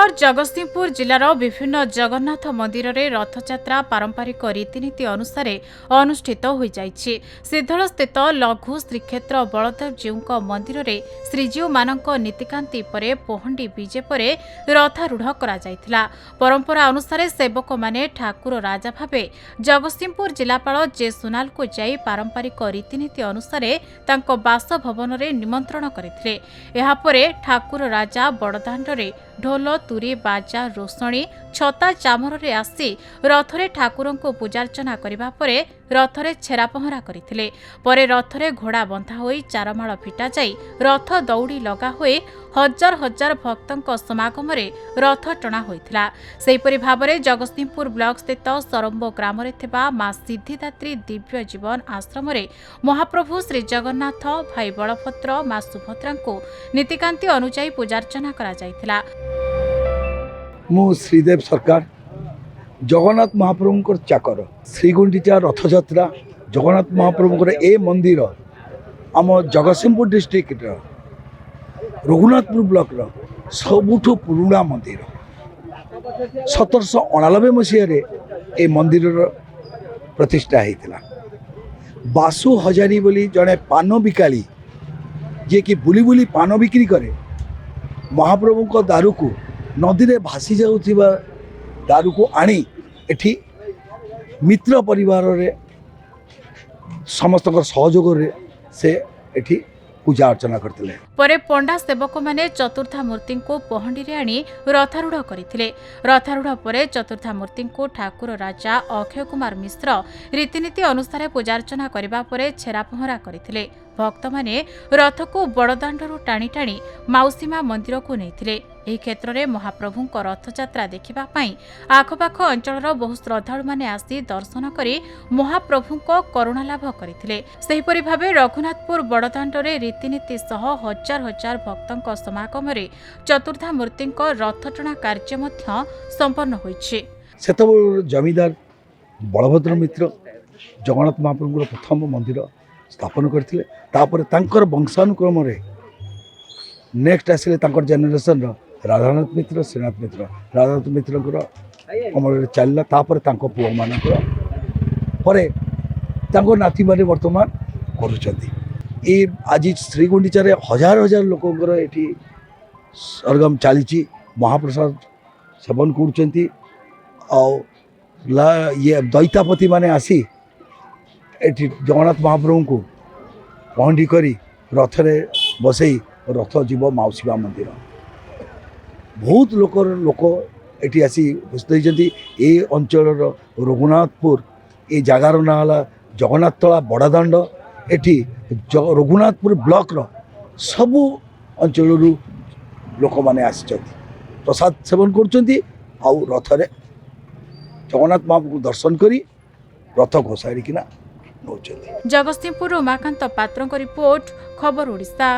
बरगड़ जगतसिंहपुर जिलार विभिन्न जगन्नाथ मंदिर में रथयात्रा पारंपरिक रीतिनीति अनुसार अनुष्ठित हो जाइछि। सिद्धल स्थित लघु श्रीक्षेत्र बलदेव जीउ मंदिर में श्रीजीउ मानक नीतिकांति परे पहंडी विजे परे रथारूढ़ करा जायथिला। परंपरा अनुसार सेवक माने ठाकुर राजा भावे जगतसिंहपुर जिलापाल जे सोनाल को जाई पारंपरिक रीतिनीति अनुसार तांको बासभवन में निमंत्रण करथिले। एहा परे ठाकुर राजा बड़दाण्ड रे ढोल तुरी बाजा रोषणी छता चामर रे आसी रथरे ठाकुर को पूजार्चना करबा परे रथरे छेरा पहरा करथिले। परे रथरे घोड़ा बंधा होई चारमाळ फिटा जाई रथ दौड़ी लगा होई हजार हजार भक्तों समागम रे रथ टणा होइथिला। सेहिपरि भाबरे जगतसिंहपुर ब्लॉक स्थित सरम्बो ग्राम रे थिबा मां सिद्धिदात्री दिव्य जीवन आश्रम रे महाप्रभु श्री जगन्नाथ भाई बलभद्र मां सुभद्रा को नीतिकांति अनुसार पूजार्चना करा जायथिला। मु श्रीदेव सरकार जगन्नाथ महाप्रभुंकर चाकर श्रीगुंडीचा रथयात्रा जगन्नाथ महाप्रभुंकर ए मंदिर आम जगतसिंहपुर डिस्ट्रिक्ट रघुनाथपुर ब्लॉक सबुठु पुराना मंदिर 1789 मसीह ए मंदिर प्रतिष्ठा होता। बासु हजारी बोली जड़े पान बिकाली जे कि बुली बुली पान बिक्री करे महाप्रभु दारू को नदी में भासी जाउथिबा दारू को आनी एठी मित्र परिवार रे समस्त सहयोग रे से एठी पूजा अर्चना करथिले। परे पंडा सेवक माने चतुर्था मूर्ति को पहंडी रे आनी रथारूढ़ करथिले। रथारूढ़ परे चतुर्था मूर्ति को ठाकुर राजा अक्षय कुमार मिश्र रीतिनीति अनुसार पूजार्चना करबा परे छेरा पहरा करथिले। भक्त माने रथ को बड़दाण्डरू टाणी टाणी माउसीमा मंदिर को नैथिले। एही क्षेत्र में महाप्रभु रथयात्रा देखिबा पई आखपाख अंचलर बहु श्रद्धालु माने आसी दर्शन करी महाप्रभु को करुणा लाभ करथिले। सेहिपरि भाबे रघुनाथपुर बड़दाण्ड रे रीतिनीति सह हजार हजार भक्तों समागम रे चतुर्था मूर्ति रथटଣା कार्य मध्य संपन्न होइछि। सेतबेल जमीदार बलभद्र मित्र जगन्नाथ महाप्रभुर प्रथम मंदिर स्थापन करथिले। तापर तांकर वंशानुक्रम रे नेक्स्ट आसिले तांकर जेनेरेशन राधानाथ मित्र श्रीनाथ मित्र राधानाथ मित्र अमल चलला। तापर तांको पुओ मानकर परे तांको नाती माने वर्तमान करूछंती। ए आज श्रीगुंडीचा रे हजार हजार लोकंकर एठी सरगम चलीची महाप्रसाद सेवन करूछंती। ये दैतापति माने आसी एठी जगन्नाथ महाप्रभु को पहंडी करी रथरे बसई रथ जीव माउसीबा मंदिर बहुत लोक एठी आसी बसते। ए अंचल रघुनाथपुर ए जगार ना है जगन्नाथ तला बड़दाण्ड। एठी रघुनाथपुर ब्लॉक सबु अंचल लोक माने आसी प्रसाद सेवन कर रथरे जगन्नाथ महाप्रभु दर्शन करी रथ घोषाड़िकिना। जगतसिंहपुर उमाकांत पात्र रिपोर्ट खबर ओडिशा।